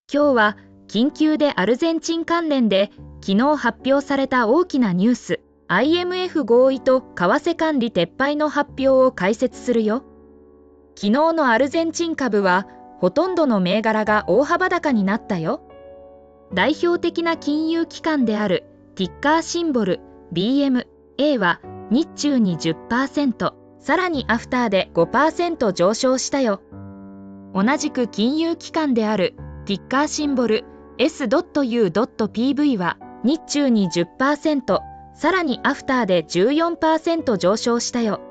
今日は緊急でアルゼンチン関連で昨日発表された大きなニュース、IMF 合意と為替管理撤廃の発表を解説するよ。昨日のアルゼンチン株はほとんどの銘柄が大幅高になったよ。代表的な金融機関であるティッカーシンボル BMA は日中に 10%、さらにアフターで 5% 上昇したよ。同じく金融機関であるティッカーシンボル S.U.PV は日中に 10%、さらにアフターで 14% 上昇したよ。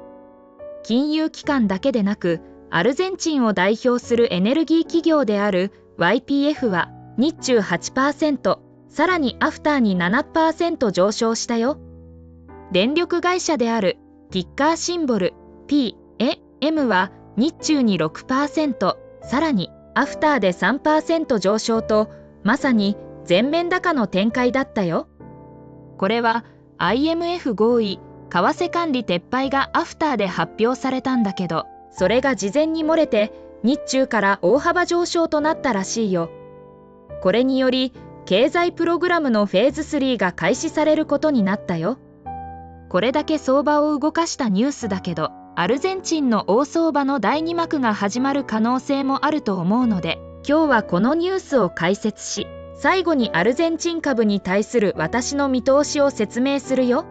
金融機関だけでなく、アルゼンチンを代表するエネルギー企業である YPF は日中 8%、さらにアフターに 7% 上昇したよ。電力会社であるティッカーシンボル PM は日中に 6%、さらにアフターで 3% 上昇と、まさに全面高の展開だったよ。これは IMF 合意、為替管理撤廃がアフターで発表されたんだけど、それが事前に漏れて日中から大幅上昇となったらしいよ。これにより経済プログラムのフェーズ3が開始されることになったよ。これだけ相場を動かしたニュースだけど、アルゼンチンの大相場の第2幕が始まる可能性もあると思うので、今日はこのニュースを解説し、最後にアルゼンチン株に対する私の見通しを説明するよ。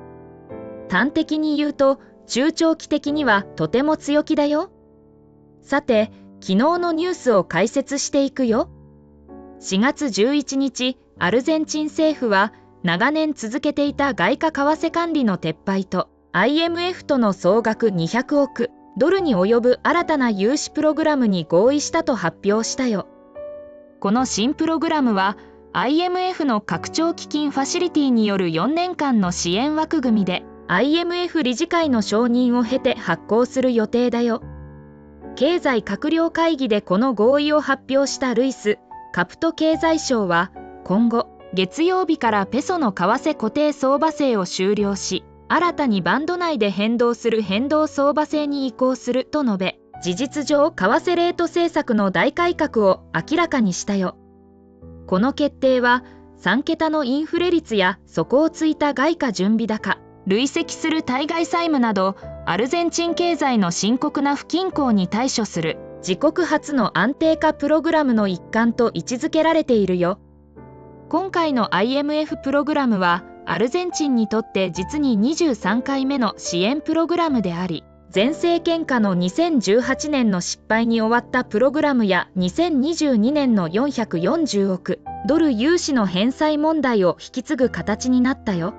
端的に言うと、中長期的にはとても強気だよ。さて、昨日のニュースを解説していくよ。4月11日、アルゼンチン政府は長年続けていた外貨為替管理の撤廃と IMF との総額200億ドルに及ぶ新たな融資プログラムに合意したと発表したよ。この新プログラムは IMF の拡張基金ファシリティによる4年間の支援枠組みで IMF 理事会の承認を経て発行する予定だよ。経済閣僚会議でこの合意を発表したルイス・カプト経済相は今後月曜日からペソの為替固定相場制を終了し、新たにバンド内で変動する変動相場制に移行すると述べ、事実上為替レート政策の大改革を明らかにしたよ。この決定は3桁のインフレ率や底をついた外貨準備高、累積する対外債務などアルゼンチン経済の深刻な不均衡に対処する自国初の安定化プログラムの一環と位置づけられているよ。今回の IMF プログラムはアルゼンチンにとって実に23回目の支援プログラムであり、前政権下の2018年の失敗に終わったプログラムや2022年の440億ドル融資の返済問題を引き継ぐ形になったよ。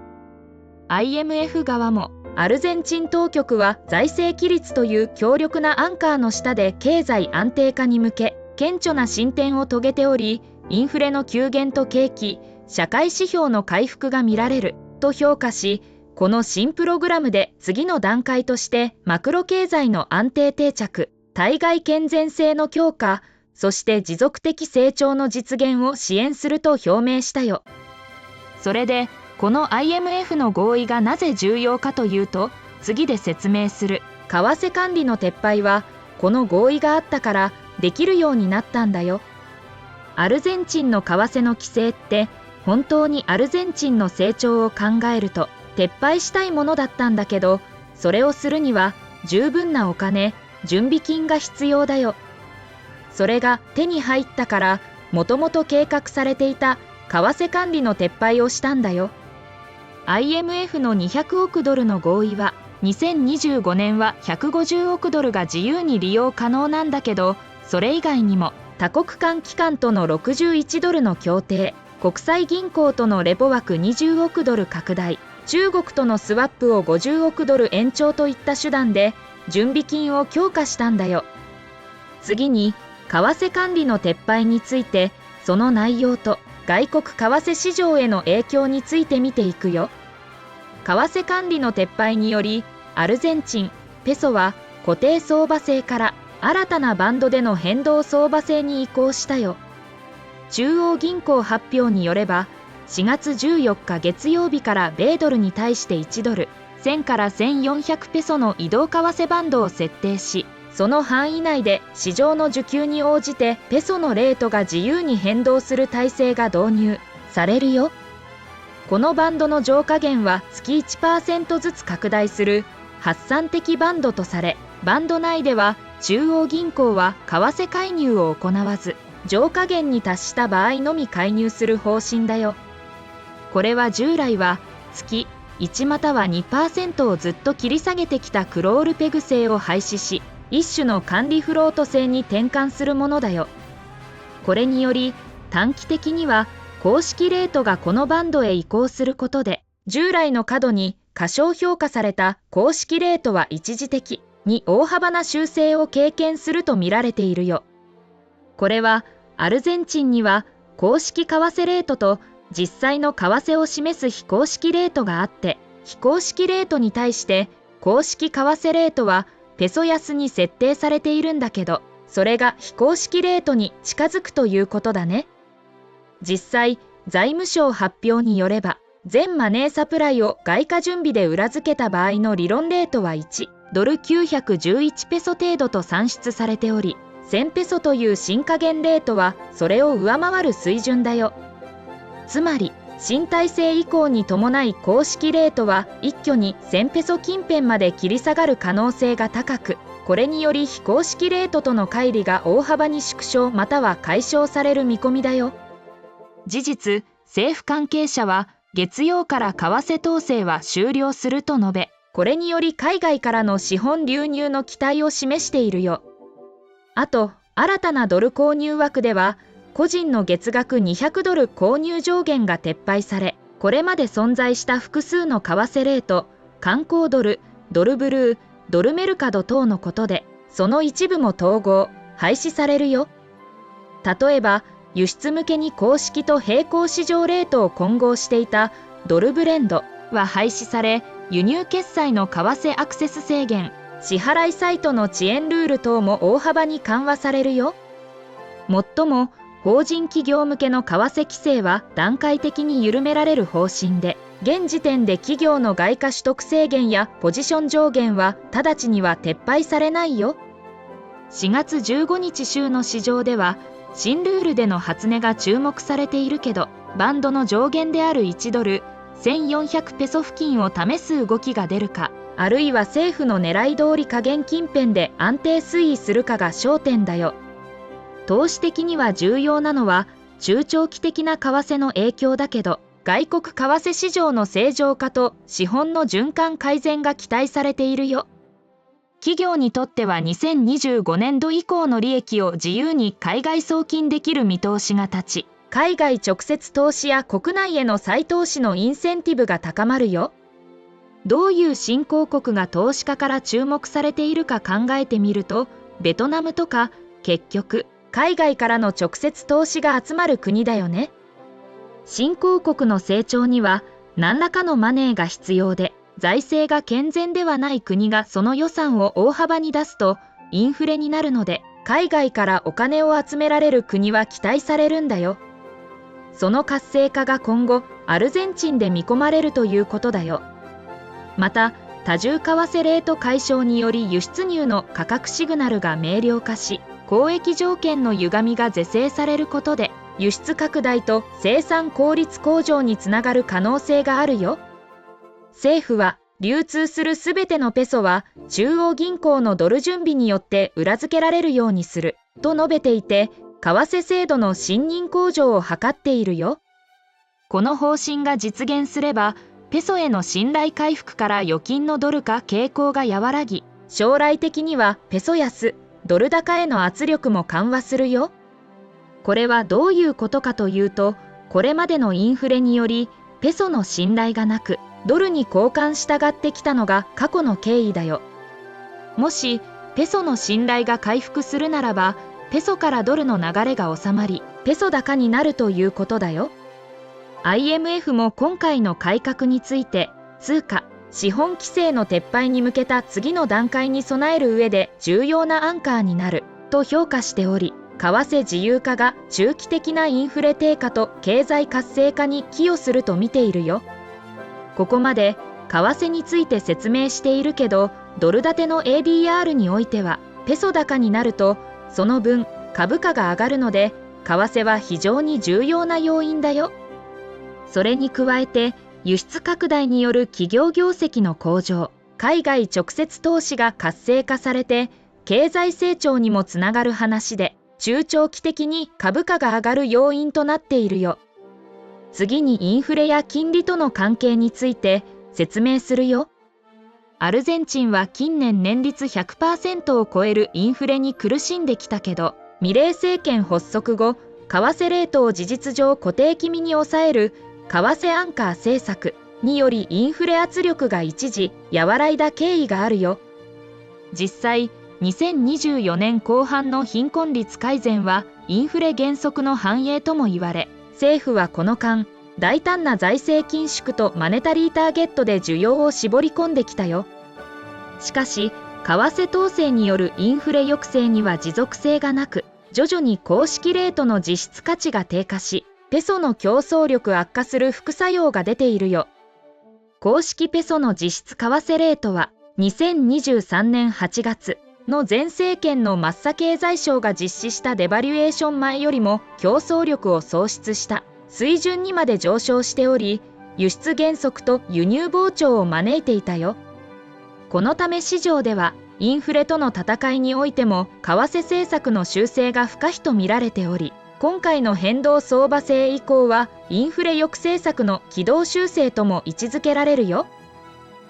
IMF 側もアルゼンチン当局は財政規律という強力なアンカーの下で経済安定化に向け顕著な進展を遂げており、インフレの急減と景気、社会指標の回復が見られると評価し、この新プログラムで次の段階としてマクロ経済の安定定着、対外健全性の強化、そして持続的成長の実現を支援すると表明したよ。それでこの IMF の合意がなぜ重要かというと、次で説明する為替管理の撤廃はこの合意があったからできるようになったんだよ。アルゼンチンの為替の規制って本当にアルゼンチンの成長を考えると撤廃したいものだったんだけど、それをするには十分なお金、準備金が必要だよ。それが手に入ったから、もともと計画されていた為替管理の撤廃をしたんだよ。IMF の200億ドルの合意は、2025年は150億ドルが自由に利用可能なんだけど、それ以外にも多国間機関との61ドルの協定、国際銀行とのレポ枠20億ドル拡大、中国とのスワップを50億ドル延長といった手段で準備金を強化したんだよ。次に、為替管理の撤廃について、その内容と外国為替市場への影響について見ていくよ。為替管理の撤廃により、アルゼンチン、ペソは固定相場制から新たなバンドでの変動相場制に移行したよ。中央銀行発表によれば、4月14日月曜日から米ドルに対して1ドル、1000から1400ペソの移動為替バンドを設定し、その範囲内で市場の需給に応じてペソのレートが自由に変動する体制が導入されるよ。このバンドの上下限は月 1% ずつ拡大する発散的バンドとされ、バンド内では中央銀行は為替介入を行わず、上下限に達した場合のみ介入する方針だよ。これは従来は月1または 2% をずっと切り下げてきたクロールペグ制を廃止し、一種の管理フロート制に転換するものだよ。これにより短期的には公式レートがこのバンドへ移行することで、従来の過度に過小評価された公式レートは一時的に大幅な修正を経験すると見られているよ。これはアルゼンチンには公式為替レートと実際の為替を示す非公式レートがあって、非公式レートに対して公式為替レートはペソ安に設定されているんだけど、それが非公式レートに近づくということだね。実際、財務省発表によれば、全マネーサプライを外貨準備で裏付けた場合の理論レートは1ドル911ペソ程度と算出されており、1000ペソという新加減レートはそれを上回る水準だよ。つまり、新体制移行に伴い公式レートは一挙に1000ペソ近辺まで切り下がる可能性が高く、これにより非公式レートとの乖離が大幅に縮小または解消される見込みだよ。事実、政府関係者は月曜から為替統制は終了すると述べ、これにより海外からの資本流入の期待を示しているよ。あと、新たなドル購入枠では、個人の月額200ドル購入上限が撤廃され、これまで存在した複数の為替レート、観光ドル、ドルブルー、ドルメルカド等のことで、その一部も統合、廃止されるよ。例えば、輸出向けに公式と並行市場レートを混合していたドルブレンドは廃止され、輸入決済の為替アクセス制限、支払いサイトの遅延ルール等も大幅に緩和されるよ。もっとも、法人企業向けの為替規制は段階的に緩められる方針で、現時点で企業の外貨取得制限やポジション上限は直ちには撤廃されないよ。4月15日週の市場では、新ルールでの初値が注目されているけど、バンドの上限である1ドル1400ペソ付近を試す動きが出るか、あるいは政府の狙い通り下限近辺で安定推移するかが焦点だよ。投資的には重要なのは中長期的な為替の影響だけど、外国為替市場の正常化と資本の循環改善が期待されているよ。企業にとっては2025年度以降の利益を自由に海外送金できる見通しが立ち、海外直接投資や国内への再投資のインセンティブが高まるよ。どういう新興国が投資家から注目されているか考えてみると、ベトナムとか結局海外からの直接投資が集まる国だよね。新興国の成長には何らかのマネーが必要で、財政が健全ではない国がその予算を大幅に出すとインフレになるので、海外からお金を集められる国は期待されるんだよ。その活性化が今後アルゼンチンで見込まれるということだよ。また、多重為替レート解消により輸出入の価格シグナルが明瞭化し、交易条件の歪みが是正されることで、輸出拡大と生産効率向上につながる可能性があるよ。政府は、流通するすべてのペソは中央銀行のドル準備によって裏付けられるようにすると述べていて、為替制度の信認向上を図っているよ。この方針が実現すれば、ペソへの信頼回復から預金のドル化傾向が和らぎ、将来的にはペソ安、ドル高への圧力も緩和するよ。これはどういうことかというと、これまでのインフレにより、ペソの信頼がなく、ドルに交換したがってきたのが過去の経緯だよ。もし、ペソの信頼が回復するならば、ペソからドルの流れが収まり、ペソ高になるということだよ。IMF も今回の改革について、通貨、資本規制の撤廃に向けた次の段階に備える上で重要なアンカーになると評価しており、為替自由化が中期的なインフレ低下と経済活性化に寄与すると見ているよ。ここまで為替について説明しているけど、ドル建ての ADR においてはペソ高になると、その分株価が上がるので、為替は非常に重要な要因だよ。それに加えて、輸出拡大による企業業績の向上、海外直接投資が活性化されて、経済成長にもつながる話で、中長期的に株価が上がる要因となっているよ。次にインフレや金利との関係について説明するよ。アルゼンチンは近年年率 100% を超えるインフレに苦しんできたけど、ミレー政権発足後、為替レートを事実上固定気味に抑える為替アンカー政策によりインフレ圧力が一時和らいだ経緯があるよ。実際、2024年後半の貧困率改善はインフレ減速の反映とも言われ、政府はこの間、大胆な財政緊縮とマネタリーターゲットで需要を絞り込んできたよ。しかし、為替統制によるインフレ抑制には持続性がなく、徐々に公式レートの実質価値が低下し、ペソの競争力悪化する副作用が出ているよ。公式ペソの実質為替レートは、2023年8月の前政権のマッサ経済相が実施したデバリュエーション前よりも競争力を喪失した水準にまで上昇しており、輸出減速と輸入膨張を招いていたよ。このため市場では、インフレとの戦いにおいても為替政策の修正が不可避と見られており、今回の変動相場制移行はインフレ抑制策の軌道修正とも位置づけられるよ。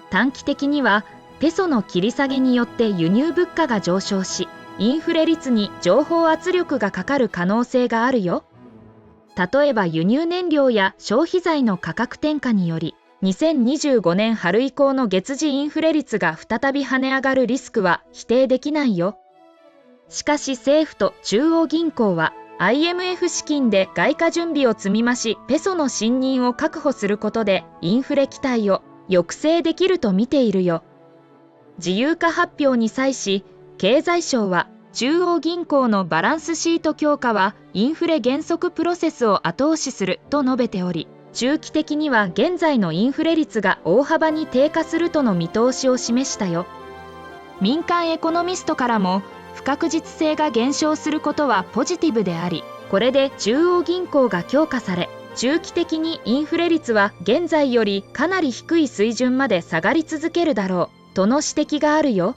短期的にはペソの切り下げによって輸入物価が上昇し、インフレ率に情報圧力がかかる可能性があるよ。例えば輸入燃料や消費財の価格転嫁により、2025年春以降の月次インフレ率が再び跳ね上がるリスクは否定できないよ。しかし政府と中央銀行は IMF 資金で外貨準備を積み増し、ペソの信任を確保することでインフレ期待を抑制できると見ているよ。自由化発表に際し、経済省は中央銀行のバランスシート強化はインフレ減速プロセスを後押しすると述べており、中期的には現在のインフレ率が大幅に低下するとの見通しを示したよ。民間エコノミストからも不確実性が減少することはポジティブであり、これで中央銀行が強化され、中期的にインフレ率は現在よりかなり低い水準まで下がり続けるだろうとの指摘があるよ。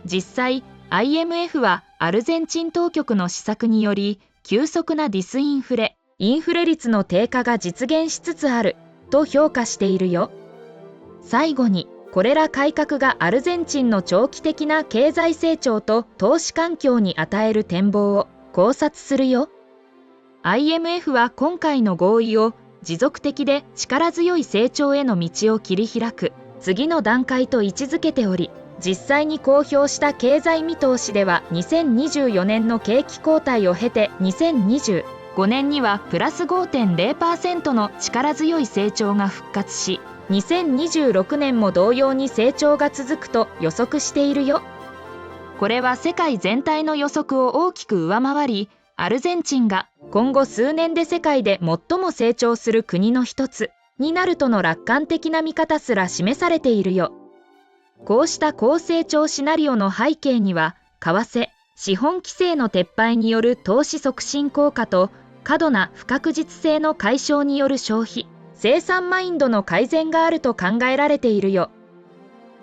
実際、IMF はアルゼンチン当局の施策により急速なディスインフレ、インフレ率の低下が実現しつつあると評価しているよ。最後に、これら改革がアルゼンチンの長期的な経済成長と投資環境に与える展望を考察するよ。IMF は今回の合意を持続的で力強い成長への道を切り開く次の段階と位置づけており、実際に公表した経済見通しでは2024年の景気後退を経て2025年にはプラス 5.0% の力強い成長が復活し、2026年も同様に成長が続くと予測しているよ。これは世界全体の予測を大きく上回り、アルゼンチンが今後数年で世界で最も成長する国の一つになるとの楽観的な見方すら示されているよ。こうした高成長シナリオの背景には、為替、資本規制の撤廃による投資促進効果と、過度な不確実性の解消による消費、生産マインドの改善があると考えられているよ。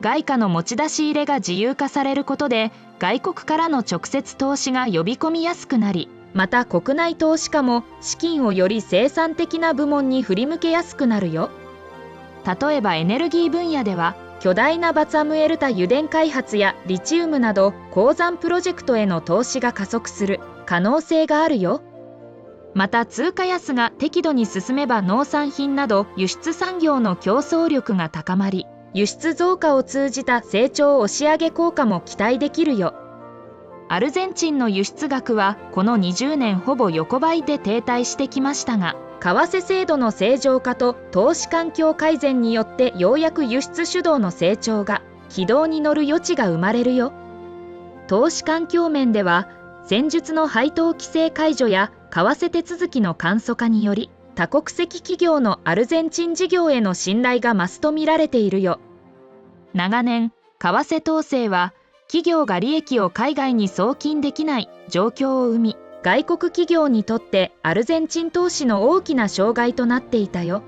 外貨の持ち出し入れが自由化されることで、外国からの直接投資が呼び込みやすくなり、また国内投資家も資金をより生産的な部門に振り向けやすくなるよ。例えばエネルギー分野では、巨大なバツアムエルタ油田開発やリチウムなど鉱山プロジェクトへの投資が加速する可能性があるよ。また通貨安が適度に進めば農産品など輸出産業の競争力が高まり、輸出増加を通じた成長押し上げ効果も期待できるよ。アルゼンチンの輸出額はこの20年ほぼ横ばいで停滞してきましたが、為替制度の正常化と投資環境改善によってようやく輸出主導の成長が軌道に乗る余地が生まれるよ。投資環境面では、先日の配当規制解除や為替手続きの簡素化により、多国籍企業のアルゼンチン事業への信頼が増すと見られているよ。長年、為替統制は企業が利益を海外に送金できない状況を生み、外国企業にとってアルゼンチン投資の大きな障害となっていたよ。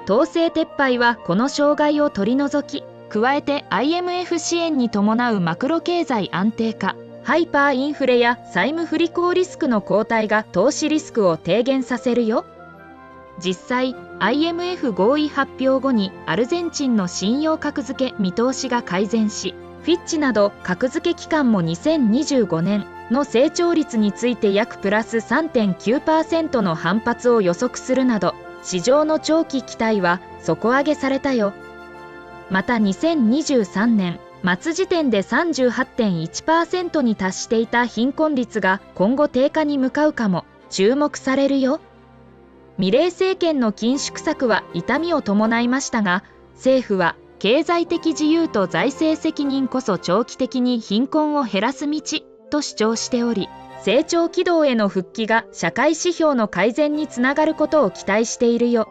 統制撤廃はこの障害を取り除き、加えて IMF 支援に伴うマクロ経済安定化、ハイパーインフレや債務不履行リスクの後退が投資リスクを低減させるよ。実際、IMF 合意発表後にアルゼンチンの信用格付け見通しが改善し、フィッチなど格付け機関も2025年の成長率について約プラス 3.9% の反発を予測するなど、市場の長期期待は底上げされたよ。また2023年末時点で 38.1% に達していた貧困率が今後低下に向かうかも注目されるよ。ミレイ政権の緊縮策は痛みを伴いましたが、政府は経済的自由と財政責任こそ長期的に貧困を減らす道と主張しており、成長軌道への復帰が社会指標の改善につながることを期待しているよ。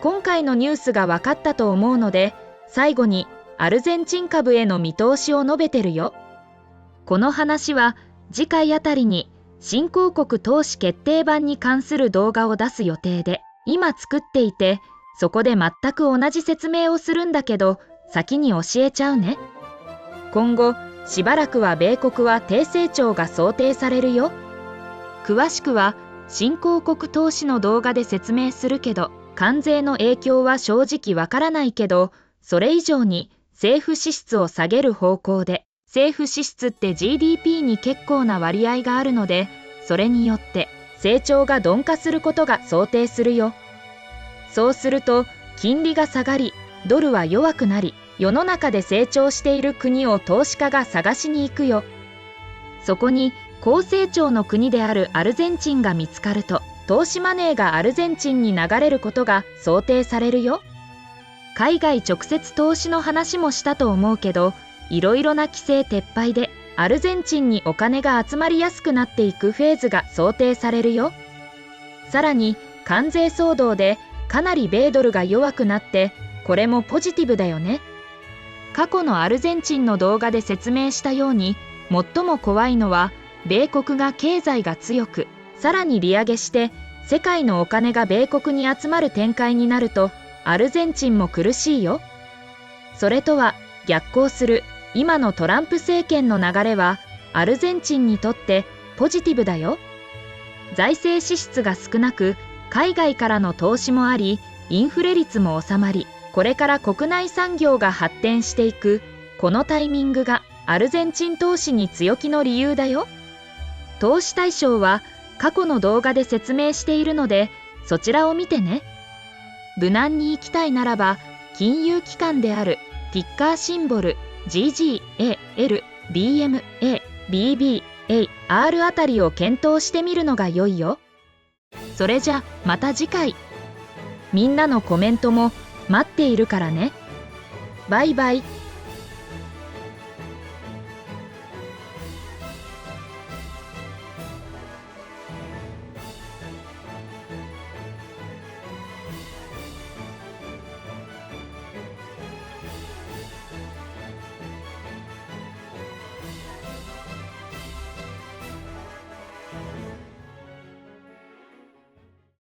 今回のニュースが分かったと思うので、最後にアルゼンチン株への見通しを述べてるよ。この話は次回あたりに新興国投資決定版に関する動画を出す予定で、今作っていて、そこで全く同じ説明をするんだけど、先に教えちゃうね。今後、しばらくは米国は低成長が想定されるよ。詳しくは新興国投資の動画で説明するけど、関税の影響は正直わからないけど、それ以上に政府支出を下げる方向で、政府支出って GDP に結構な割合があるので、それによって成長が鈍化することが想定するよ。そうすると金利が下がり、ドルは弱くなり、世の中で成長している国を投資家が探しに行くよ。そこに高成長の国であるアルゼンチンが見つかると、投資マネーがアルゼンチンに流れることが想定されるよ。海外直接投資の話もしたと思うけど、いろいろな規制撤廃でアルゼンチンにお金が集まりやすくなっていくフェーズが想定されるよ。さらに関税騒動でかなり米ドルが弱くなって、これもポジティブだよね。過去のアルゼンチンの動画で説明したように、最も怖いのは米国が経済が強く、さらに利上げして世界のお金が米国に集まる展開になると、アルゼンチンも苦しいよ。それとは逆行する今のトランプ政権の流れはアルゼンチンにとってポジティブだよ。財政支出が少なく、海外からの投資もあり、インフレ率も収まり、これから国内産業が発展していく、このタイミングがアルゼンチン投資に強気の理由だよ。投資対象は過去の動画で説明しているので、そちらを見てね。無難に行きたいならば、金融機関であるティッカーシンボル GGAL、BMA、BBAR あたりを検討してみるのが良いよ。それじゃまた次回。みんなのコメントも待っているからね。バイバイ。